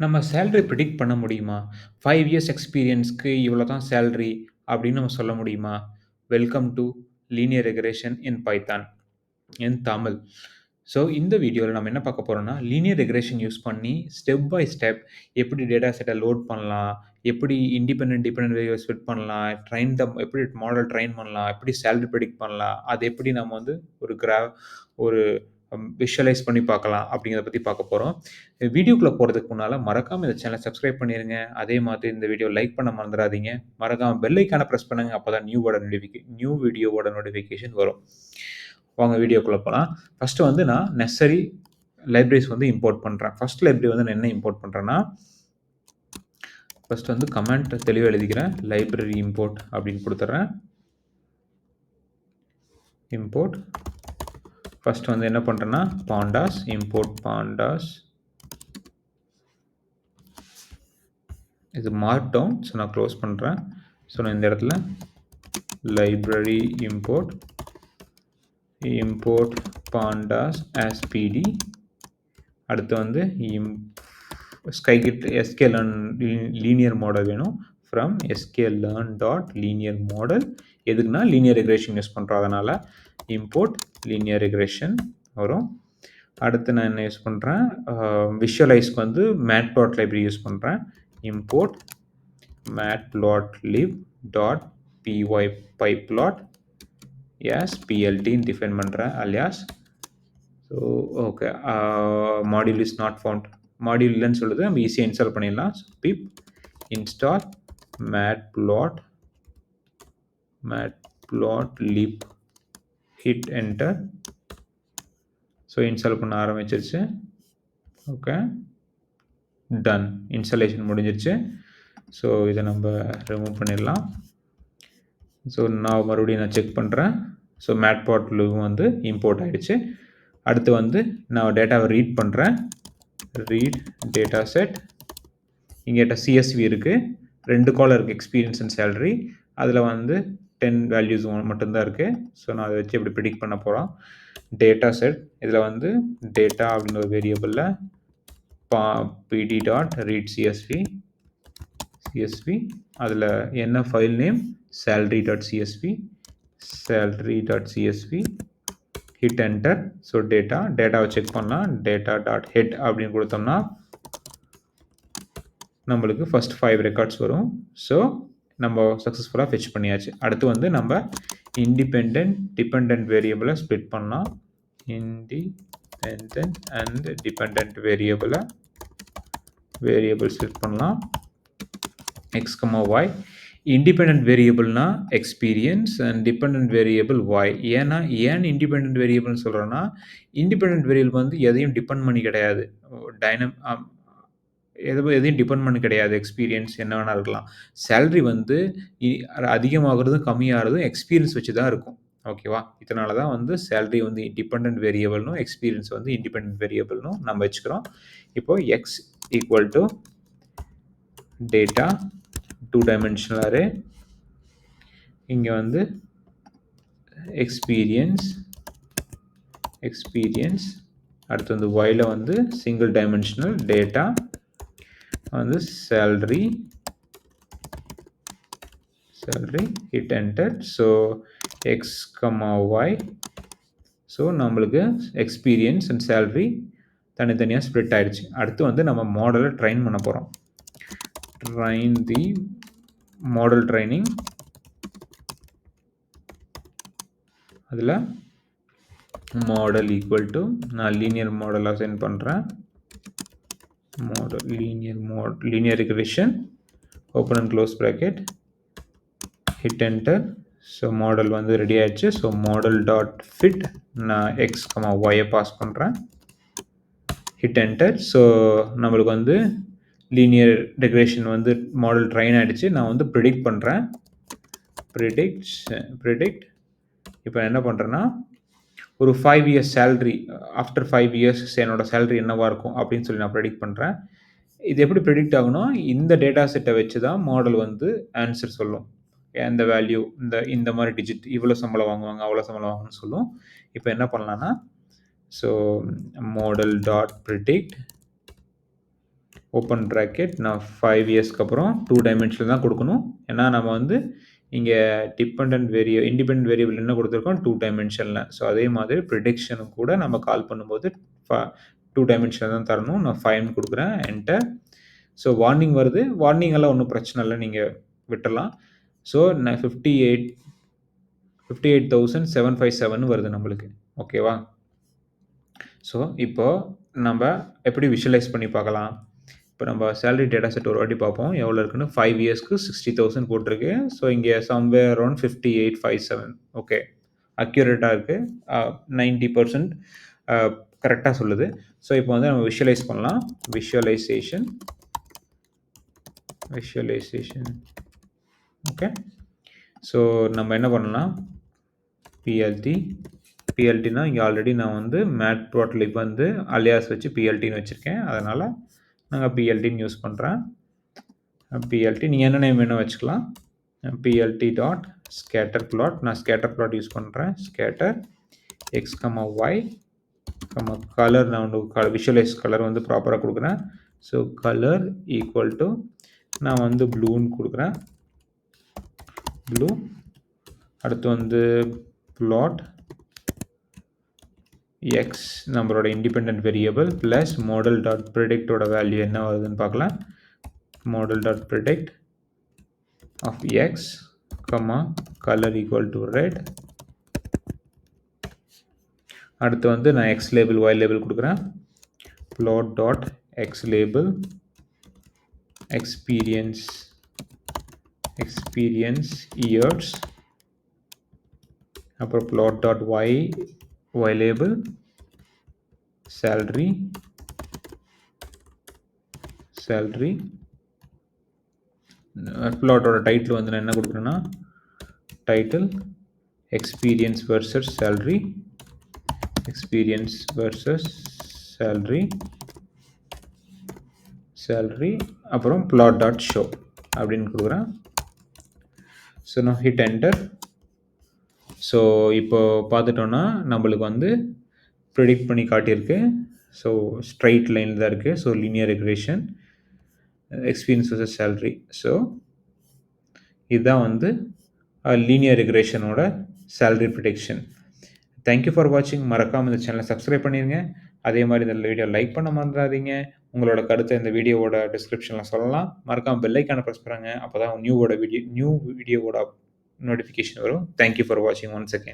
நம்ம salary predict பண்ண முடியுமா? 5 இயர்ஸ் எக்ஸ்பீரியன்ஸ்க்கு இவ்வளோ தான் சேலரி அப்படின்னு நம்ம சொல்ல முடியுமா? Welcome to linear regression in Python in Tamil. So இந்த வீடியோல நம்ம என்ன பார்க்க போறோம்னா, லீனியர் ரெக்ரெஷன் யூஸ் பண்ணி ஸ்டெப் பை ஸ்டெப் எப்படி டேட்டா செட்ட லோட் பண்ணலாம்? எப்படி இண்டிபெண்டன்ட், டிபெண்டன்ட் வேரியபிள்ஸ் ஃபிட் பண்ணலாம்? எப்படி மாடல் ட்ரெயின் பண்ணலாம்? எப்படி சேலரி பிரெடிக்ட் பண்ணலாம்? அது எப்படி நம்ம வந்து ஒரு விஷுவலைஸ் பண்ணி பார்க்கலாம் அப்படிங்கிறத பத்தி பார்க்க போறோம். வீடியோக்குள்ள போறதுக்கு முன்னால மறக்காம இந்த சேனல சப்ஸ்கிரைப் பண்ணிருங்க. அதே மாதிரி இந்த வீடியோ லைக் பண்ண மறந்துறாதீங்க. மறக்காம பெல் ஐகான பிரஸ் பண்ணுங்க. அப்பதான் நியூ வீடியோவோட நோட்டிஃபிகேஷன் வரும். வாங்க வீடியோக்குள்ள போலாம். ஃபர்ஸ்ட் வந்து நான் நெசசரி லைப்ரரிஸ் வந்து இம்போர்ட் பண்றேன். ஃபர்ஸ்ட் லைப்ரரி வந்து நான் என்ன இம்போர்ட் பண்றேன்னா, ஃபர்ஸ்ட் வந்து கமாண்ட் தெளிவா எழுதிக்கிறேன். லைப்ரரி இம்போர்ட் அப்படின்னு குடுத்துறேன். இம்போர்ட் ஃபர்ஸ்ட் வந்து என்ன பண்றேன்னா, pandas இம்போர்ட் pandas. இது மார்க் டவுன். ஸோ நான் க்ளோஸ் பண்றேன். ஸோ நான் இந்த இடத்துல library import pandas as pd. அடுத்து வந்து sklearn linear model வேணும். from sklearn.linear model. எதுக்குன்னா linear regression யூஸ் பண்றோம். அதனால import linear regression வரும். அடுத்து நான் என்ன யூஸ் பண்றேன், விஷுவலைஸ்க்கு வந்து matplot லைப்ரரி யூஸ் பண்றேன். import matplotlib.pyplot as plt define பண்றேன் alias. So okay, module is not found. Module இல்லைன்னு சொல்லுது, நம்ம ஈஸியாக இன்ஸ்டால் பண்ணிடலாம். So pip install matplotlib, hit enter. So install பண்ண ஆரம்பிச்சிருச்சு. Okay, done. இன்ஸ்டாலேஷன் முடிஞ்சிருச்சு. ஸோ இதை நம்ம ரிமூவ் பண்ணிடலாம். ஸோ நான் மறுபடியும் செக் பண்ணுறேன். ஸோ matplotlib வந்து இம்போர்ட் ஆகிடுச்சு. அடுத்து வந்து நான் டேட்டாவை ரீட் பண்ணுறேன். Read data set. இங்கிட்ட சிஎஸ்வி இருக்குது. 2 காலம் இருக்குது, எக்ஸ்பீரியன்ஸ் அண்ட் சேலரி. அதில் வந்து 10 வேல்யூஸ் மட்டும்தான் இருக்குது. ஸோ நான் அதை வச்சு எப்படி ப்ரிடிக்ட் பண்ண போகிறோம். டேட்டா செட் இதில் வந்து டேட்டா அப்படின்னு ஒரு வேரியபிளில் pd டாட் ரீட் சிஎஸ்வி அதில் என்ன file name salary.csv hit enter. So டேட்டாவை செக் பண்ணலாம். டேட்டா டாட் ஹெட் அப்படின்னு கொடுத்தோம்னா நம்மளுக்கு ஃபர்ஸ்ட் 5 ரெக்கார்ட்ஸ் வரும். ஸோ நம்ம சக்ஸஸ்ஃபுல்லாக ஃபெச் பண்ணியாச்சு. அடுத்து வந்து நம்ம இண்டிபெண்டன்ட் டிபெண்டன்ட் வேரியபிளை ஸ்ப்ளிட் பண்ணலாம். Independent and dependent variable split பண்ணலாம். X comma y. இண்டிபெண்டன்ட் வேரியபிள்னா experience and dependent variable y. ஏன் இண்டிபெண்டன்ட் வேரியபிள்னு சொல்கிறோன்னா, இண்டிபெண்டன்ட் வேரியபிள் வந்து எதையும் டிபெண்ட் பண்ணி கிடையாது. எதையும் டிபெண்ட் பண்ணி கிடையாது. எக்ஸ்பீரியன்ஸ் என்ன வேணா இருக்கலாம். சேலரி வந்து அதிகமாகிறதும் கம்மியாகிறதும் எக்ஸ்பீரியன்ஸ் வச்சு தான் இருக்கும். ஓகேவா? இதனால தான் வந்து சேலரி வந்து டிபெண்டன்ட் வேரியபிள்னும் எக்ஸ்பீரியன்ஸ் வந்து இண்டிபெண்டன்ட் வேரியபிள்னும் நம்ம வச்சுக்கிறோம். இப்போ x equal to data 2 dimensional array. இங்கே வந்து எக்ஸ்பீரியன்ஸ் அடுத்து வந்து ஒய்ல வந்து சிங்கிள் டைமென்ஷனல் டேட்டா வந்து salary hit enter. So x comma y. So நம்மளுக்கு எக்ஸ்பீரியன்ஸ் அண்ட் சேலரி தனித்தனியாக ஸ்ப்ளிட் ஆயிடுச்சு. அடுத்து வந்து நம்ம மாடலை ட்ரைன் பண்ண போகிறோம். Train the model training. அதில் மாடல் ஈக்குவல் டு நான் லீனியர் மாடல் அசைன் பண்ணுறேன். Model linear regression open and close bracket hit enter. So model வந்து ரெடி ஆயிடுச்சு. ஸோ மாடல் டாட் ஃபிட் நான் எக்ஸ் கமா ஒய்யை பாஸ் பண்ணுறேன். Hit enter. ஸோ நம்மளுக்கு வந்து லீனியர் ரெக்ரெஷன் வந்து மாடல் ட்ரைன் ஆகிடுச்சு. நான் வந்து ப்ரிடிக்ட் பண்ணுறேன். ப்ரிடிக்ட். இப்போ என்ன பண்ணுறேன்னா, ஒரு 5 இயர்ஸ் சேலரி, ஆஃப்டர் 5 இயர்ஸ் என்னோட சேலரி என்னவாக இருக்கும் அப்படின்னு சொல்லி நான் ப்ரிடிக்ட் பண்ணுறேன். இது எப்படி ப்ரிடிக்ட் ஆகும்னா, இந்த டேட்டா செட்டை வச்சு தான் மாடல் வந்து ஆன்சர் சொல்லும். இந்த வேல்யூ இந்த மாதிரி டிஜிட் இவ்வளோ சம்பளம் வாங்குவாங்க, அவ்வளோ சம்பளம் வாங்குவாங்கன்னு சொல்லும். இப்போ என்ன பண்ணலான்னா, so model dot predict open bracket நான் 5 இயர்ஸ்க்கு அப்புறம் 2 டைமென்ஷன்ல தான் குடுக்கணும். ஏன்னா, நம்ம வந்து இங்க இண்டிபெண்டன்ட் வேரியபிள் என்ன குடுத்துருக்கோம் 2 டைமென்ஷன்ல. ஸோ, அதே மாதிரி ப்ரிடிக்ஷனும் கூட நம்ம கால் பண்ணும்போது 2 டைமென்ஷன்ல தான் தரணும். நான் 5ன்னு குடுக்குறேன். என்டர். ஸோ, வார்னிங் வருது. வார்னிங் எல்லாம் ஒண்ணும் பிரச்சனை இல்ல. நீங்க விட்டுறலாம். ஸோ, நான் 58,757 வருது நம்மளுக்கு. ஓகேவா? ஸோ, இப்போ நம்ப எப்படி விஷுவலைஸ் பண்ணி பார்க்கலாம்? இப்போ நம்ம சேலரி டேட்டா செட் ஒரு வாட்டி பார்ப்போம். எவ்வளோ இருக்குன்னு 5 இயர்ஸ்க்கு 60,000 போட்டிருக்கு. ஸோ, இங்கே சம்வேர் அரவுண்ட் 5857 ஓகே. அக்யூரேட்டா இருக்கு. 90% அ கரெக்ட்டா சொல்லுது. ஸோ, இப்போ வந்து நம்ம விஷுவலைஸ் பண்ணலாம். Visualisation okay. ஸோ, நம்ம என்ன பண்ணலாம்? பிஎல்டி பிஎல்டினா இங்கே ஆல்ரெடி நான் வந்து மேட்ப்ளாட்லிப் வந்து அலியாஸ் வச்சு பிஎல்டின்னு வச்சுருக்கேன். அதனால் நாங்கள் பிஎல்டின்னு யூஸ் பண்ணுறேன். பிஎல்டி நீங்கள் என்ன நேம் வேணும் வச்சுக்கலாம். பிஎல்டி டாட் ஸ்கேட்டர் பிளாட் நான் ஸ்கேட்டர் பிளாட் யூஸ் பண்ணுறேன். ஸ்கேட்டர் எக்ஸ் ஒய் கலர் நான் வந்து விஷுவலைஸ் கலர் வந்து ப்ராப்பராக கொடுக்குறேன். ஸோ கலர் ஈக்குவல் டு நான் வந்து ப்ளூன்னு கொடுக்குறேன். ப்ளூ அடுத்து வந்து பிளாட் எக்ஸ் நம்மளோட independent variable plus model dot ப்ரிடிக்டோட வேல்யூ என்ன வருதுன்னு பார்க்கலாம். Model dot predict of x colour equal to red. அடுத்து வந்து நான் எக்ஸ் லேபிள் ஒய் லேபிள் கொடுக்குறேன். plot dot x label experience years. அப்புறம் plot dot y label salary. plotோட டைட்டில் வந்து நான் என்ன கொடுக்குறேன்னா டைட்டில் எக்ஸ்பீரியன்ஸ் versus salary. அப்புறம் plot டாட் ஷோ அப்படின்னு கொடுக்குறேன். ஸோ நான் ஹிட் என்டர். ஸோ இப்போ பார்த்துட்டோன்னா நம்மளுக்கு வந்து ப்ரிடிக்ட் பண்ணி காட்டியிருக்கு. ஸோ ஸ்ட்ரைட் லைன் தான் இருக்குது. So linear regression experience versus salary. So இதுதான் வந்து லீனியர் ரெக்ரேஷனோட சேலரி ப்ரிடிக்ஷன். தேங்க்யூ ஃபார் வாட்சிங். மறக்காமல் இந்த சேனலை சப்ஸ்கிரைப் பண்ணிடுங்க. அதே மாதிரி இந்த வீடியோ லைக் பண்ண மறந்துடாதீங்க. உங்களோட கருத்தை இந்த வீடியோவோட டிஸ்கிரிப்ஷனில் சொல்லலாம். மறக்காமல் பெல் ஐக்கானை ப்ரெஸ் பண்ணுங்கள். அப்போ தான் நியூ வீடியோவோட நோட்டிஃபிகேஷன் வரும். தேங்க்யூ ஃபார் வாட்சிங் ஒன்ஸ் அகேன்.